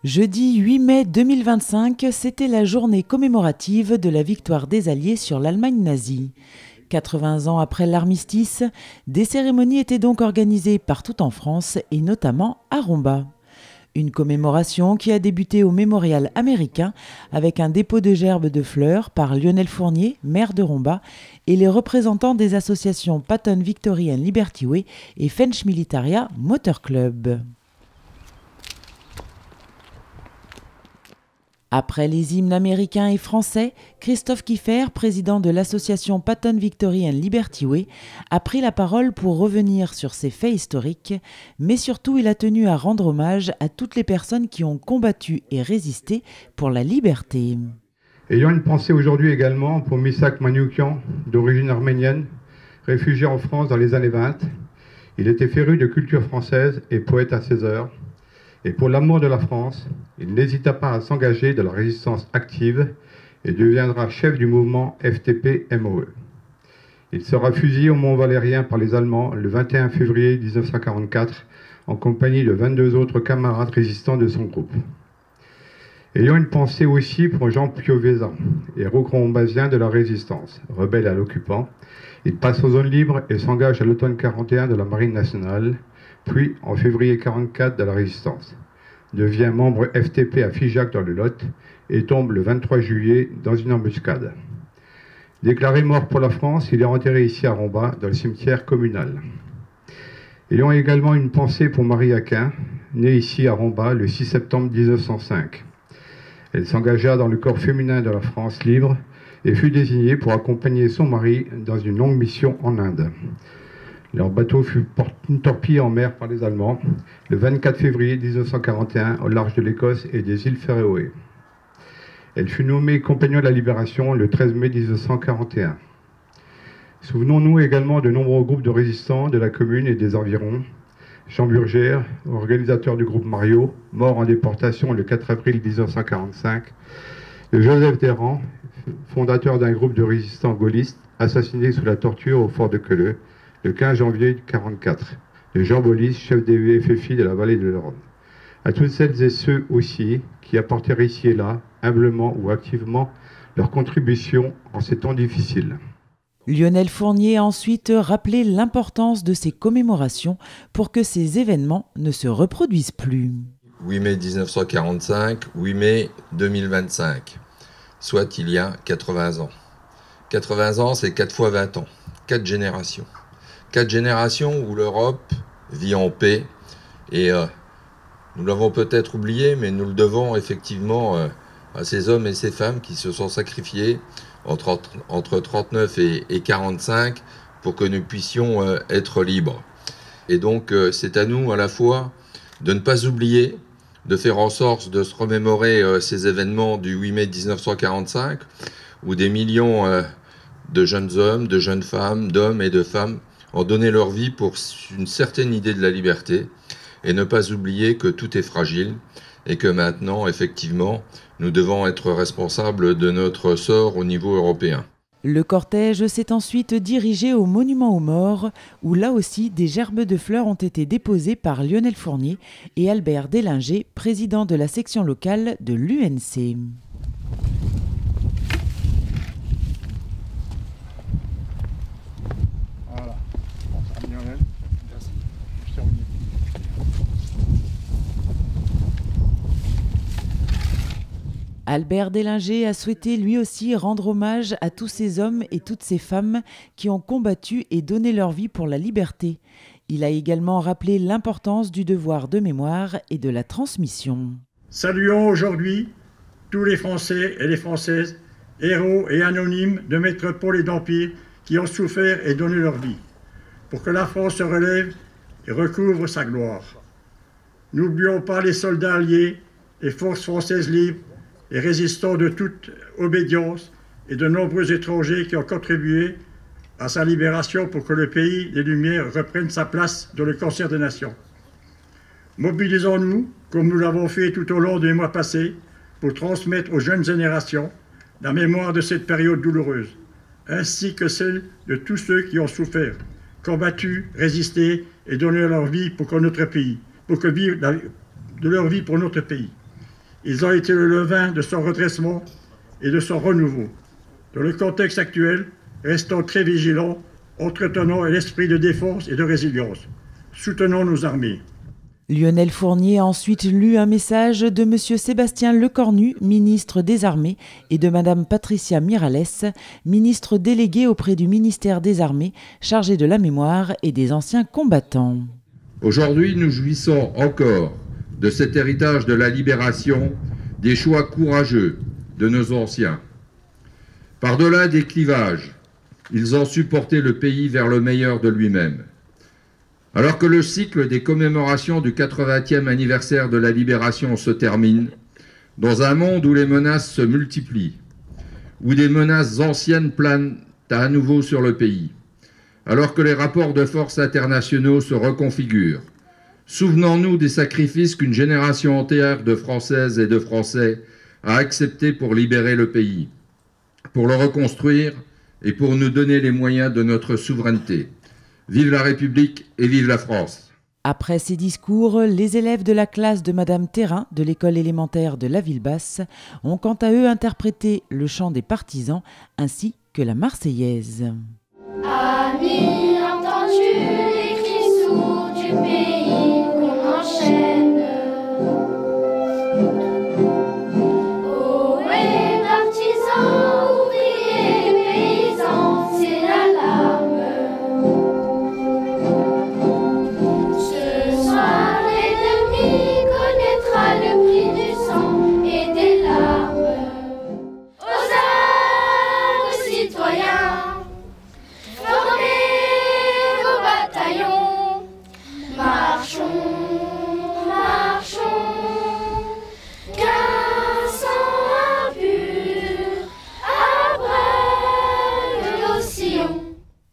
Jeudi 8 mai 2025, c'était la journée commémorative de la victoire des Alliés sur l'Allemagne nazie. 80 ans après l'armistice, des cérémonies étaient donc organisées partout en France et notamment à Romba. Une commémoration qui a débuté au Mémorial américain avec un dépôt de gerbes de fleurs par Lionel Fournier, maire de Romba, et les représentants des associations Patton Victory and Liberty Way et French Militaria Motor Club. Après les hymnes américains et français, Christophe Kiffer, président de l'association Patton Victory and Liberty Way, a pris la parole pour revenir sur ces faits historiques, mais surtout il a tenu à rendre hommage à toutes les personnes qui ont combattu et résisté pour la liberté. Ayant une pensée aujourd'hui également pour Misak Manoukian, d'origine arménienne, réfugié en France dans les années 20, il était féru de culture française et poète à ses heures. Et pour l'amour de la France, il n'hésita pas à s'engager dans la résistance active et deviendra chef du mouvement FTP-MOE. Il sera fusillé au Mont Valérien par les Allemands le 21 février 1944 en compagnie de 22 autres camarades résistants de son groupe. Ayant une pensée aussi pour Jean Piovesan, héros crombasien de la résistance, rebelle à l'occupant, il passe aux zones libres et s'engage à l'automne 41 de la Marine nationale, puis en février 44 de la Résistance, devient membre FTP à Figeac dans le Lot et tombe le 23 juillet dans une embuscade. Déclaré mort pour la France, il est enterré ici à Romba, dans le cimetière communal. Ayant également une pensée pour Marie Aquin, née ici à Romba le 6 septembre 1905. Elle s'engagea dans le corps féminin de la France libre et fut désignée pour accompagner son mari dans une longue mission en Inde. Leur bateau fut torpillé en mer par les Allemands le 24 février 1941 au large de l'Écosse et des îles Féroé. Elle fut nommée compagnon de la Libération le 13 mai 1941. Souvenons-nous également de nombreux groupes de résistants de la commune et des environs. Jean Burgère, organisateur du groupe Mario, mort en déportation le 4 avril 1945. De Joseph Derrand, fondateur d'un groupe de résistants gaullistes, assassiné sous la torture au fort de Queuleux le 15 janvier 1944, de Jean Bollis, chef des FFI de la vallée de l'Orne. À toutes celles et ceux aussi qui apportèrent ici et là, humblement ou activement, leur contribution en ces temps difficiles. Lionel Fournier a ensuite rappelé l'importance de ces commémorations pour que ces événements ne se reproduisent plus. 8 mai 1945, 8 mai 2025, soit il y a 80 ans. 80 ans, c'est 4 fois 20 ans, 4 générations. 4 générations où l'Europe vit en paix et nous l'avons peut-être oublié, mais nous le devons effectivement à ces hommes et ces femmes qui se sont sacrifiés entre 39 et 45 pour que nous puissions être libres. Et donc c'est à nous à la fois de ne pas oublier, de faire en sorte de se remémorer ces événements du 8 mai 1945 où des millions de jeunes hommes, de jeunes femmes, d'hommes et de femmes ont donné leur vie pour une certaine idée de la liberté et ne pas oublier que tout est fragile et que maintenant, effectivement, nous devons être responsables de notre sort au niveau européen. Le cortège s'est ensuite dirigé au monument aux morts, où là aussi des gerbes de fleurs ont été déposées par Lionel Fournier et Albert Délinger, président de la section locale de l'UNC. Albert Délinger a souhaité lui aussi rendre hommage à tous ces hommes et toutes ces femmes qui ont combattu et donné leur vie pour la liberté. Il a également rappelé l'importance du devoir de mémoire et de la transmission. Saluons aujourd'hui tous les Français et les Françaises, héros et anonymes de métropole et d'empire qui ont souffert et donné leur vie, pour que la France se relève et recouvre sa gloire. N'oublions pas les soldats alliés, les forces françaises libres, les résistants de toute obédience et de nombreux étrangers qui ont contribué à sa libération pour que le pays des Lumières reprenne sa place dans le concert des nations. Mobilisons-nous, comme nous l'avons fait tout au long des mois passés, pour transmettre aux jeunes générations la mémoire de cette période douloureuse, ainsi que celle de tous ceux qui ont souffert, combattu, résisté et donné leur vie pour que notre pays, pour que vivre de leur vie pour notre pays. Ils ont été le levain de son redressement et de son renouveau. Dans le contexte actuel, restons très vigilants, entretenons l'esprit de défense et de résilience. Soutenons nos armées. Lionel Fournier a ensuite lu un message de M. Sébastien Lecornu, ministre des Armées, et de Mme Patricia Miralles, ministre déléguée auprès du ministère des Armées, chargée de la mémoire et des anciens combattants. Aujourd'hui, nous jouissons encore de cet héritage de la libération, des choix courageux de nos anciens. Par-delà des clivages, ils ont su porter le pays vers le meilleur de lui-même. Alors que le cycle des commémorations du 80e anniversaire de la libération se termine, dans un monde où les menaces se multiplient, où des menaces anciennes planent à nouveau sur le pays, alors que les rapports de force internationaux se reconfigurent, souvenons-nous des sacrifices qu'une génération entière de Françaises et de Français a acceptés pour libérer le pays, pour le reconstruire et pour nous donner les moyens de notre souveraineté. Vive la République et vive la France! Après ces discours, les élèves de la classe de Madame Thérin de l'école élémentaire de la Ville-Basse ont quant à eux interprété le chant des partisans ainsi que la Marseillaise. Amis, entends-tu les cris sourds du pays qu'on enchaîne? Ohé, partisans, ouvriers, paysans, c'est l'alarme. Ce soir, l'ennemi connaîtra le prix du sang et des larmes. Aux armes, citoyens, formez vos bataillons, marchons, marchons, qu'un sang impur abreuve nos sillons.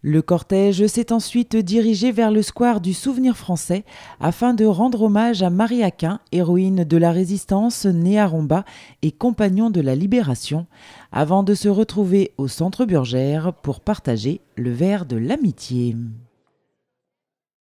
Le cortège s'est ensuite dirigé vers le square du Souvenir français afin de rendre hommage à Marie Aquin, héroïne de la résistance née à Romba et compagnon de la libération, avant de se retrouver au centre Burgère pour partager le verre de l'amitié.